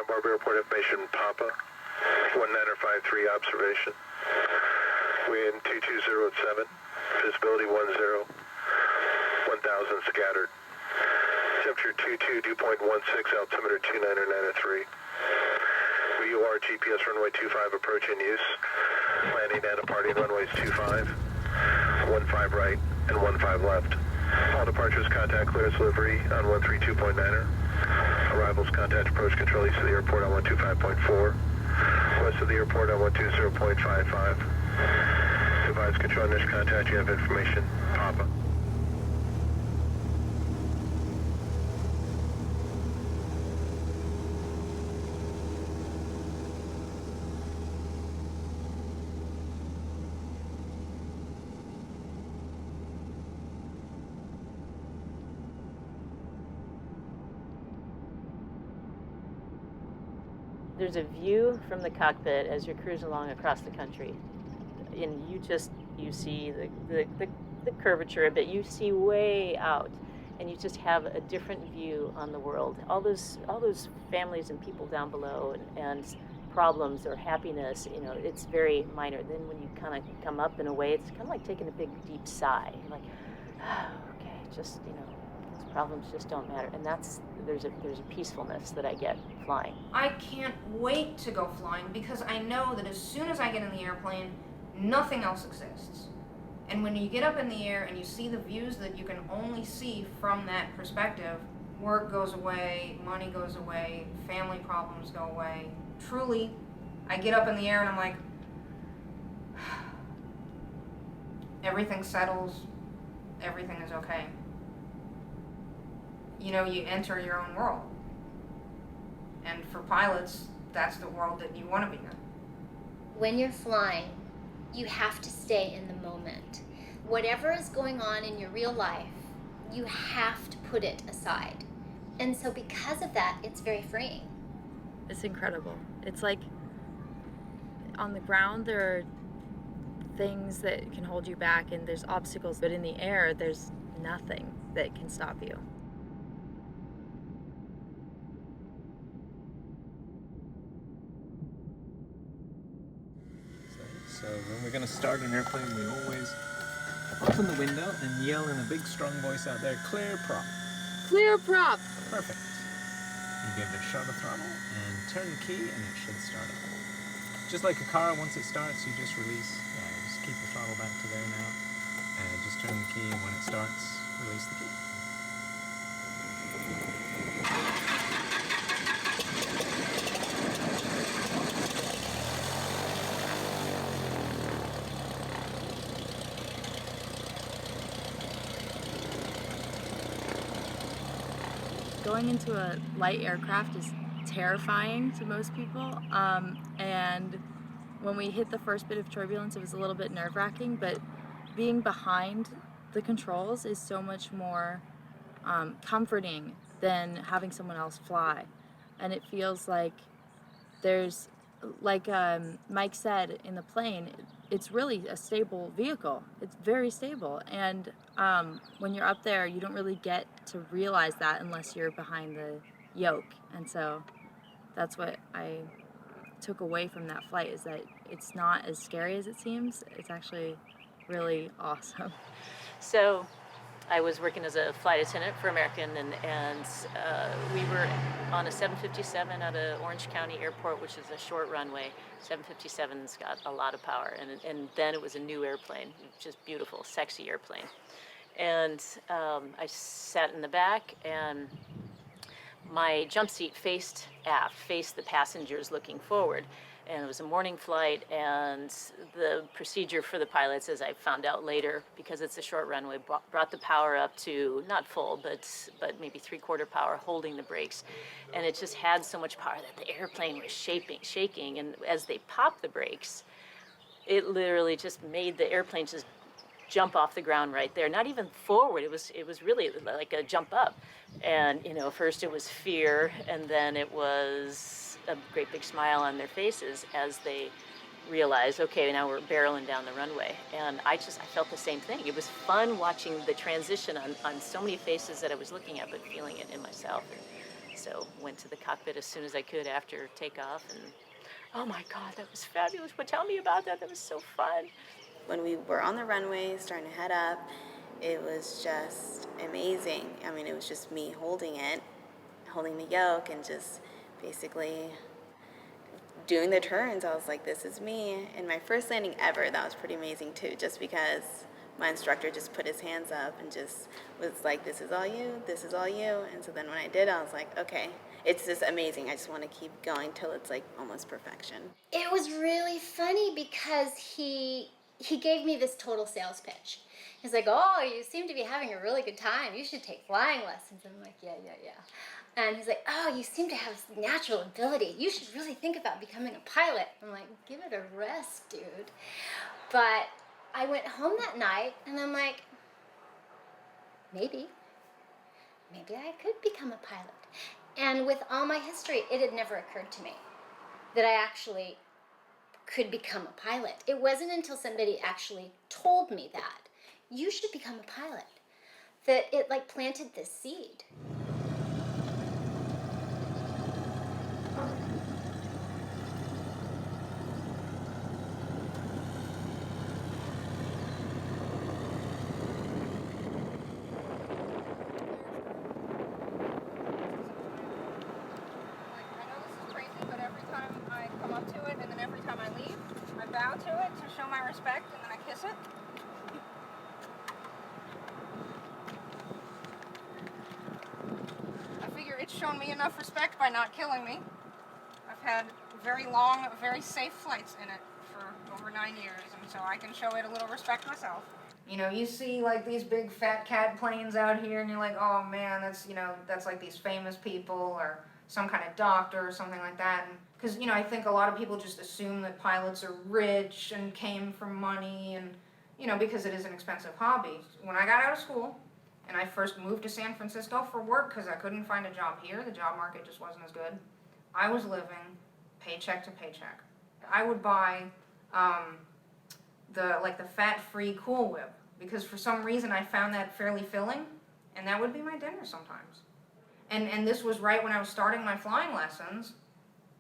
Santa Barbara Airport information, Papa, 19053 observation. Wind 2207, visibility 10, 1000 scattered. Temperature 22, dew point 16, altimeter 29903. VOR GPS runway 25 approach in use. Landing and departing runways 25, 15 right, and 15 left. All departures contact clearance delivery on 132.9er. Arrivals contact approach control east of the airport on 125.4. West of the airport on 120.55. Device control initial contact, you have information. Papa. There's a view from the cockpit as you're cruising along across the country, and you see the curvature a bit. You see way out, and you just have a different view on the world. All those families and people down below, and problems or happiness, it's very minor. Then when you kind of come up in a way, it's kind of like taking a big deep sigh. You're like, oh, okay, just these problems just don't matter. And there's a peacefulness that I get flying. I can't wait to go flying because I know that as soon as I get in the airplane, nothing else exists. And when you get up in the air and you see the views that you can only see from that perspective, work goes away, money goes away, family problems go away. Truly, I get up in the air and I'm like, everything settles, everything is okay. You enter your own world. And for pilots, that's the world that you want to be in. When you're flying, you have to stay in the moment. Whatever is going on in your real life, you have to put it aside. And so because of that, it's very freeing. It's incredible. It's like on the ground, there are things that can hold you back and there's obstacles, but in the air, there's nothing that can stop you. So when we're going to start an airplane, we always open the window and yell in a big strong voice out there, clear prop. Clear prop! Perfect. You give it a shot of throttle and turn the key and it should start up. Just like a car, once it starts, you just release, just keep the throttle back to there now. And just turn the key and when it starts, release the key. Going into a light aircraft is terrifying to most people, and when we hit the first bit of turbulence, it was a little bit nerve-wracking, but being behind the controls is so much more comforting than having someone else fly. And it feels like there's, like Mike said, in the plane, it's really a stable vehicle. It's very stable, and when you're up there, you don't really get to realize that unless you're behind the yoke. And so that's what I took away from that flight, is that it's not as scary as it seems. It's actually really awesome. So I was working as a flight attendant for American, and we were on a 757 out of Orange County Airport, which is a short runway. 757's got a lot of power, and then it was a new airplane, just beautiful, sexy airplane. And I sat in the back, and my jump seat faced aft, faced the passengers looking forward. And it was a morning flight, and the procedure for the pilots, as I found out later, because it's a short runway, brought the power up to not full, but maybe 3/4 power, holding the brakes. And it just had so much power that the airplane was shaking. And as they popped the brakes, it literally just made the airplane just jump off the ground right there. Not even forward. It was really like a jump up. And first it was fear, and then it was a great big smile on their faces as they realized, okay, now we're barreling down the runway. And I felt the same thing. It was fun watching the transition on so many faces that I was looking at, but feeling it in myself. So went to the cockpit as soon as I could after takeoff, and oh my God, that was fabulous. But tell me about that. That was so fun. When we were on the runway starting to head up, it was just amazing. I mean, it was just me holding it, holding the yoke, and just basically doing the turns. I was like, this is me. And my first landing ever, that was pretty amazing too, just because my instructor just put his hands up and just was like, this is all you, this is all you. And so then when I did, I was like, okay, it's just amazing. I just want to keep going till it's like almost perfection. It was really funny because he gave me this total sales pitch. He's like, oh, you seem to be having a really good time. You should take flying lessons. I'm like, yeah. And he's like, oh, you seem to have natural ability. You should really think about becoming a pilot. I'm like, give it a rest, dude. But I went home that night and I'm like, maybe I could become a pilot. And with all my history, it had never occurred to me that I actually could become a pilot. It wasn't until somebody actually told me that you should become a pilot that it like planted this seed. I know this is crazy, but every time I come up to it and then every time I leave, I bow to it to show my respect and then I kiss it. I figure it's shown me enough respect by not killing me. I've had very long, very safe flights in it for over 9 years, and so I can show it a little respect myself. You know, you see like these big fat CAD planes out here and you're like, oh man, that's, you know, that's like these famous people or some kind of doctor or something like that. Because, you know, I think a lot of people just assume that pilots are rich and came from money and, you know, because it is an expensive hobby. When I got out of school and I first moved to San Francisco for work because I couldn't find a job here, the job market just wasn't as good, I was living paycheck to paycheck. I would buy the fat-free Cool Whip because for some reason I found that fairly filling, and that would be my dinner sometimes. And this was right when I was starting my flying lessons.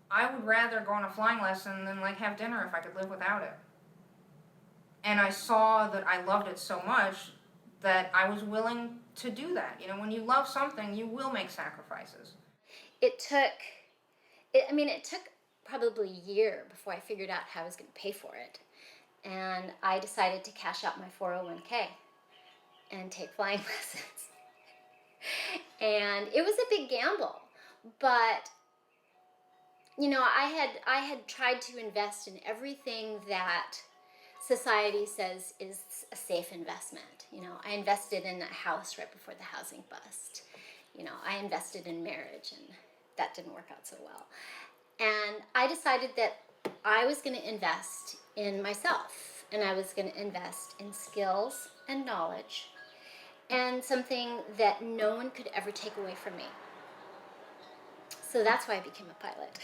I would rather go on a flying lesson than like have dinner if I could live without it. And I saw that I loved it so much that I was willing to do that. You know, when you love something, you will make sacrifices. It took probably a year before I figured out how I was going to pay for it. And I decided to cash out my 401k and take flying lessons. And it was a big gamble, but you know, I had tried to invest in everything that society says is a safe investment. You know, I invested in a house right before the housing bust. You know, I invested in marriage, and that didn't work out so well. And I decided that I was going to invest in myself, and I was going to invest in skills and knowledge and something that no one could ever take away from me. So that's why I became a pilot.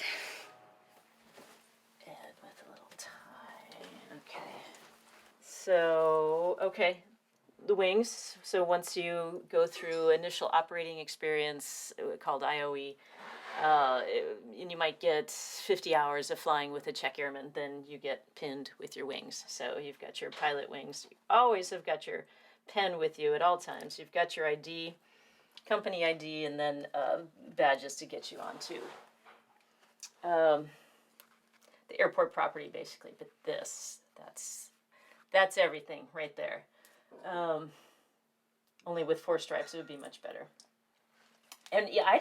And with a little tie. Okay. So, okay. The wings. So once you go through initial operating experience called IOE, and you might get 50 hours of flying with a check airman, then you get pinned with your wings. So you've got your pilot wings. You always have got your pen with you at all times. You've got your ID, company ID, and then badges to get you onto the airport property, basically. But that's everything right there. Only with 4 stripes, it would be much better. And yeah, I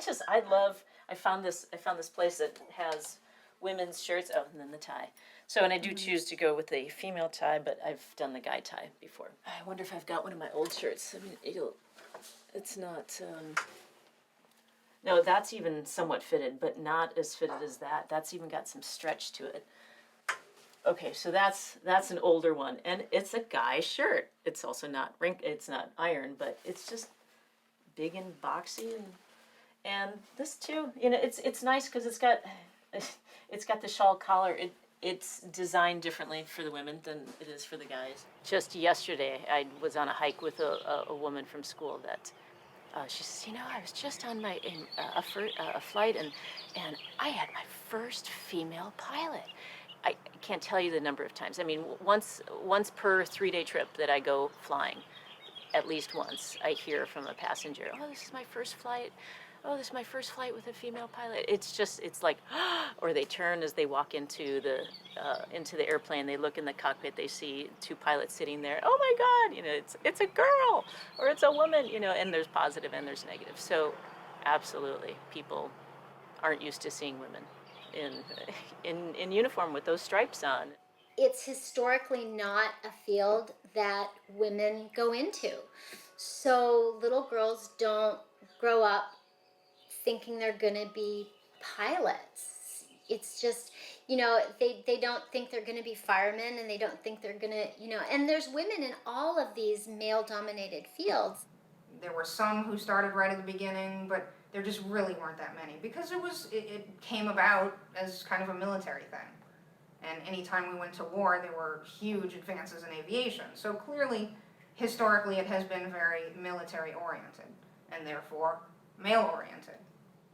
found this place that has women's shirts. Oh, and then the tie. So, and I do choose to go with a female tie, but I've done the guy tie before. I wonder if I've got one of my old shirts. I mean, it's not. No, that's even somewhat fitted, but not as fitted as that. That's even got some stretch to it. Okay, so that's an older one, and it's a guy shirt. It's also not it's not iron, but it's just big and boxy, and this too. You know, it's nice because it's got the shawl collar. It's designed differently for the women than it is for the guys. Just yesterday, I was on a hike with a woman from school that She says, I was just on a flight, and I had my first female pilot. I can't tell you the number of times. I mean, once per 3-day trip that I go flying, at least once I hear from a passenger, "Oh, this is my first flight. Oh, this is my first flight with a female pilot." It's like, or they turn as they walk into the airplane. They look in the cockpit. They see 2 pilots sitting there. "Oh my God, it's a girl or it's a woman." And there's positive and there's negative. So, absolutely, people aren't used to seeing women in in uniform with those stripes on. It's historically not a field that women go into. So little girls don't grow up thinking they're going to be pilots. It's just, they don't think they're going to be firemen, and they don't think they're going to, and there's women in all of these male-dominated fields. There were some who started right at the beginning, but there just really weren't that many because it came about as kind of a military thing. And anytime we went to war, there were huge advances in aviation. So clearly, historically, it has been very military-oriented, and therefore male-oriented.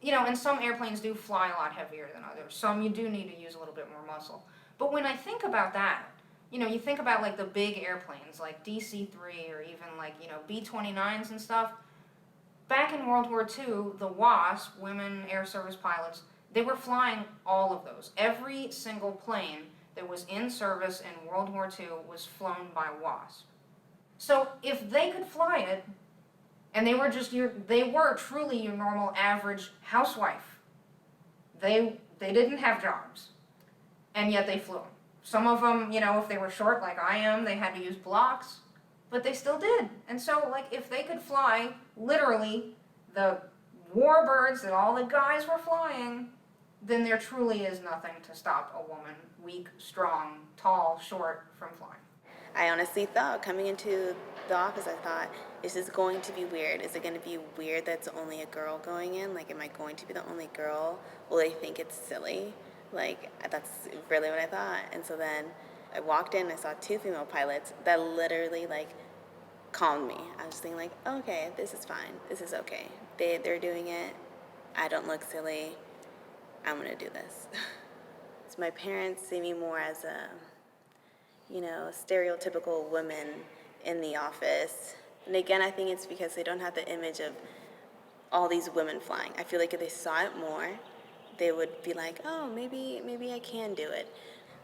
And some airplanes do fly a lot heavier than others. Some you do need to use a little bit more muscle. But when I think about that, you think about like the big airplanes, like DC-3 or even like, B-29s and stuff. Back in World War II, the WASP, Women Air Service Pilots, they were flying all of those. Every single plane that was in service in World War II was flown by WASP. So if they could fly it, and they were truly your normal average housewife. They didn't have jobs, and yet they flew them. Some of them, if they were short like I am, they had to use blocks, but they still did. And so, like, if they could fly, literally, the warbirds that all the guys were flying, then there truly is nothing to stop a woman, weak, strong, tall, short, from flying. I honestly thought, coming into the office, I thought, is this going to be weird? Is it going to be weird that's only a girl going in? Like, am I going to be the only girl? Will they think it's silly? Like, that's really what I thought. And so then I walked in and I saw 2 female pilots that literally, like, calmed me. I was thinking, like, okay, this is fine. This is okay. They're doing it. I don't look silly. I'm going to do this. So my parents see me more as a stereotypical woman in the office. And again, I think it's because they don't have the image of all these women flying. I feel like if they saw it more, they would be like, oh, maybe I can do it.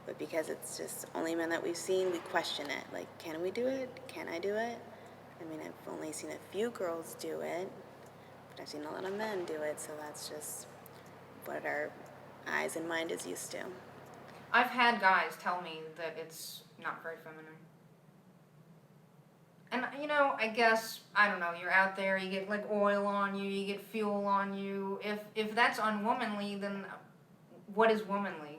But because it's just only men that we've seen, we question it. Like, can we do it? Can I do it? I mean, I've only seen a few girls do it, but I've seen a lot of men do it, so that's just what our eyes and mind is used to. I've had guys tell me that it's not very feminine. And, I guess, I don't know, you're out there, you get, like, oil on you, you get fuel on you. If that's unwomanly, then what is womanly?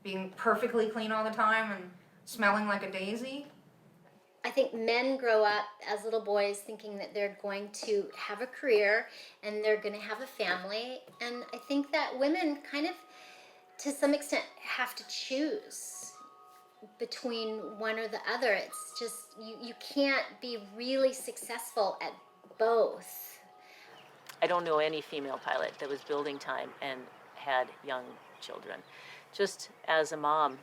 Being perfectly clean all the time and smelling like a daisy? I think men grow up as little boys thinking that they're going to have a career and they're going to have a family. And I think that women kind of, to some extent, have to choose between one or the other. It's just, you can't be really successful at both. I don't know any female pilot that was building time and had young children. Just as a mom,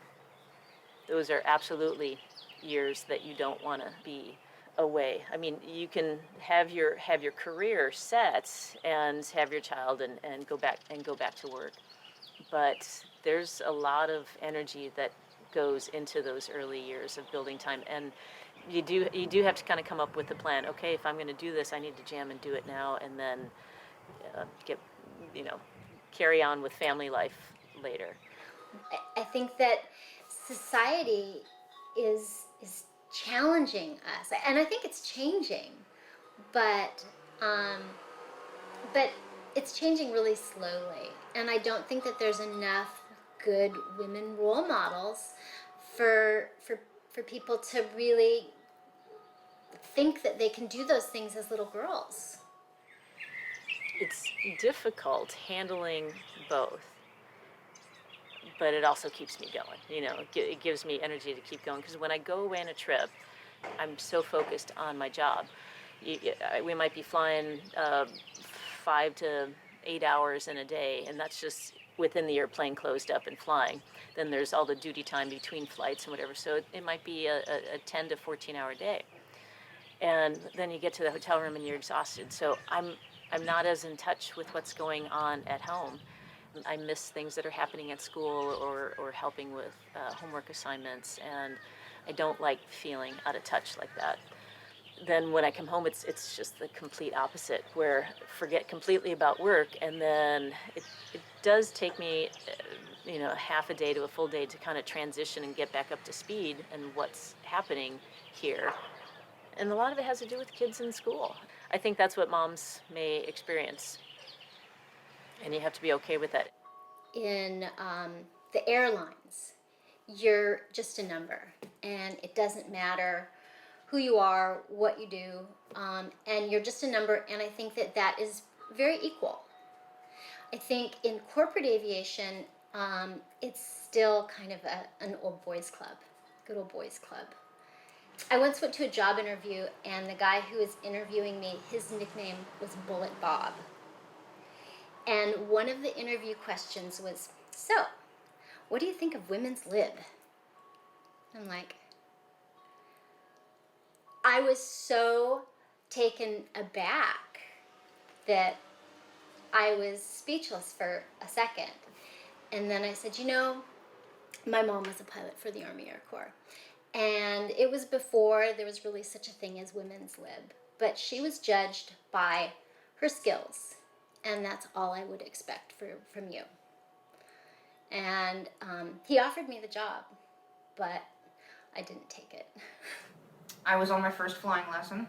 those are absolutely years that you don't want to be away. I mean, you can have your career set and have your child and go back to work, but there's a lot of energy that goes into those early years of building time, and you do have to kind of come up with a plan. Okay, if I'm going to do this, I need to jam and do it now, and then carry on with family life later. I think that society is challenging us, and I think it's changing, but it's changing really slowly, and I don't think that there's enough good women role models for people to really think that they can do those things as little girls. It's difficult handling both, but it also keeps me going. It gives me energy to keep going, because when I go away on a trip, I'm so focused on my job. We might be flying 5 to 8 hours in a day, and that's just within the airplane closed up and flying. Then there's all the duty time between flights and whatever, so it might be a 10 to 14 hour day. And then you get to the hotel room and you're exhausted. So I'm not as in touch with what's going on at home. I miss things that are happening at school or helping with homework assignments, and I don't like feeling out of touch like that. Then when I come home, it's just the complete opposite, where forget completely about work, and then it does take me, half a day to a full day to kind of transition and get back up to speed and what's happening here. And a lot of it has to do with kids in school. I think that's what moms may experience, and you have to be okay with that. In the airlines, you're just a number, and it doesn't matter who you are, what you do, and you're just a number, and I think that is very equal. I think in corporate aviation, it's still kind of an old boys club, good old boys club. I once went to a job interview, and the guy who was interviewing me, his nickname was Bullet Bob. And one of the interview questions was, so, what do you think of women's lib? I'm like, I was so taken aback that I was speechless for a second. And then I said, my mom was a pilot for the Army Air Corps. And it was before there was really such a thing as women's lib. But she was judged by her skills. And that's all I would expect from you. And he offered me the job, but I didn't take it. I was on my first flying lesson.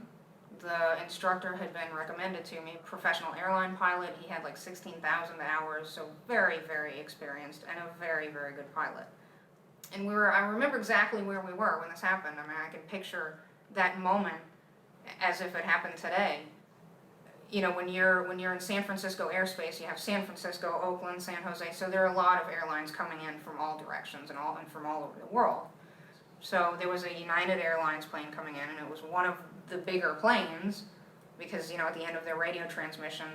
The instructor had been recommended to me, professional airline pilot. He had like 16,000 hours, so very, very experienced and a very, very good pilot. And I remember exactly where we were when this happened. I mean, I can picture that moment as if it happened today. When you're in San Francisco airspace, you have San Francisco, Oakland, San Jose, so there are a lot of airlines coming in from all directions and from all over the world. So there was a United Airlines plane coming in, and it was one of the bigger planes, because at the end of their radio transmission,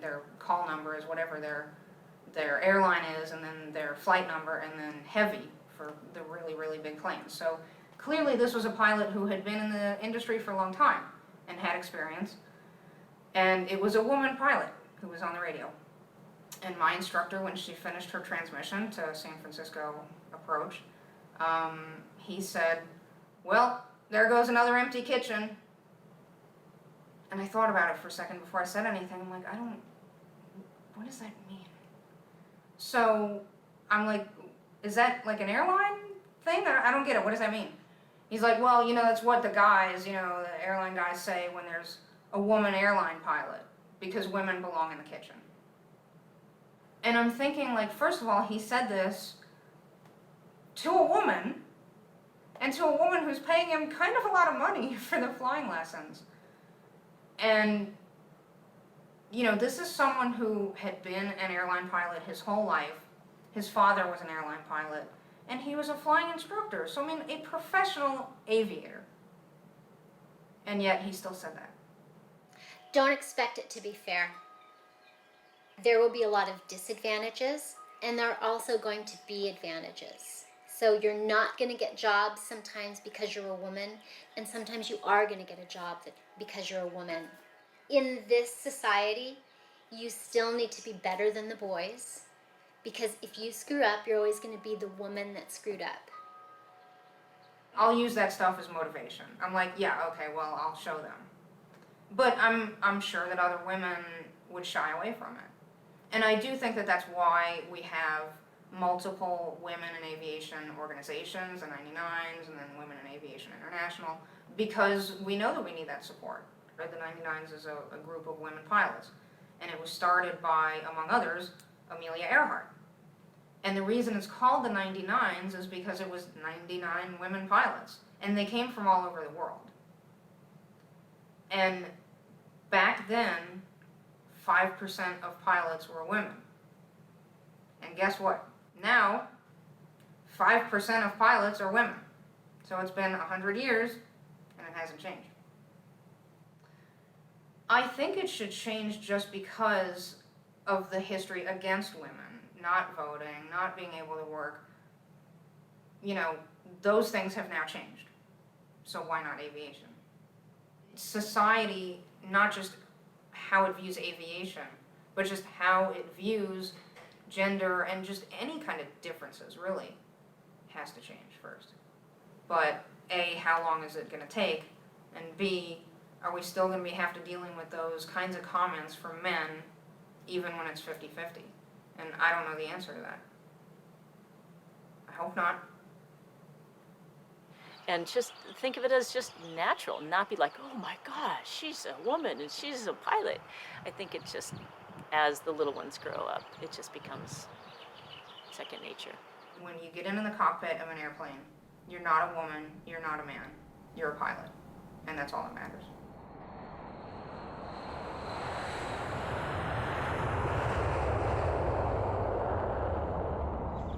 their call number is whatever their airline is, and then their flight number, and then heavy for the really, really big planes. So clearly this was a pilot who had been in the industry for a long time and had experience. And it was a woman pilot who was on the radio. And my instructor, when she finished her transmission to San Francisco approach, he said, well, there goes another empty kitchen. And I thought about it for a second before I said anything. I'm like, what does that mean? So I'm like, is that like an airline thing? I don't get it. What does that mean? He's like, well, that's what the guys, the airline guys say when there's a woman airline pilot, because women belong in the kitchen. And I'm thinking, like, first of all, he said this to a woman, and to a woman who's paying him kind of a lot of money for the flying lessons. And, this is someone who had been an airline pilot his whole life. His father was an airline pilot, and he was a flying instructor. So, a professional aviator. And yet he still said that. Don't expect it to be fair. There will be a lot of disadvantages, and there are also going to be advantages. So you're not going to get jobs sometimes because you're a woman, and sometimes you are going to get a job because you're a woman. In this society, you still need to be better than the boys, because if you screw up, you're always going to be the woman that screwed up. I'll use that stuff as motivation. I'm like, yeah, okay, well, I'll show them. But I'm sure that other women would shy away from it. And I do think that that's why we have multiple women in aviation organizations, the 99s, and then Women in Aviation International, because we know that we need that support. Right? The 99s is a group of women pilots. And it was started by, among others, Amelia Earhart. And the reason it's called the 99s is because it was 99 women pilots. And they came from all over the world. And back then, 5% of pilots were women. And guess what? Now, 5% of pilots are women. So it's been 100 years, and it hasn't changed. I think it should change just because of the history against women, not voting, not being able to work. You know, those things have now changed. So why not aviation? Society, not just how it views aviation, but just how it views gender and just any kind of differences, really, has to change first. But A, how long is it going to take? And B, are we still going to have to dealing with those kinds of comments from men even when it's 50-50? And I don't know the answer to that. I hope not. And just think of it as just natural, not be like, oh my gosh, she's a woman and she's a pilot. I think it just, as the little ones grow up, it just becomes second nature. When you get into the cockpit of an airplane, you're not a woman, you're not a man, you're a pilot. And that's all that matters.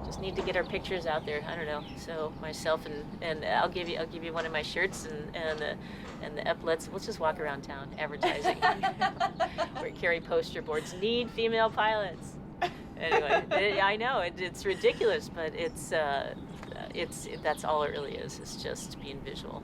Just need to get our pictures out there. I don't know. So myself and I'll give you one of my shirts and the epaulets. We'll just walk around town advertising. Or carry poster boards. Need female pilots. Anyway, I know it's ridiculous, but it's that's all it really is. It's just being visual.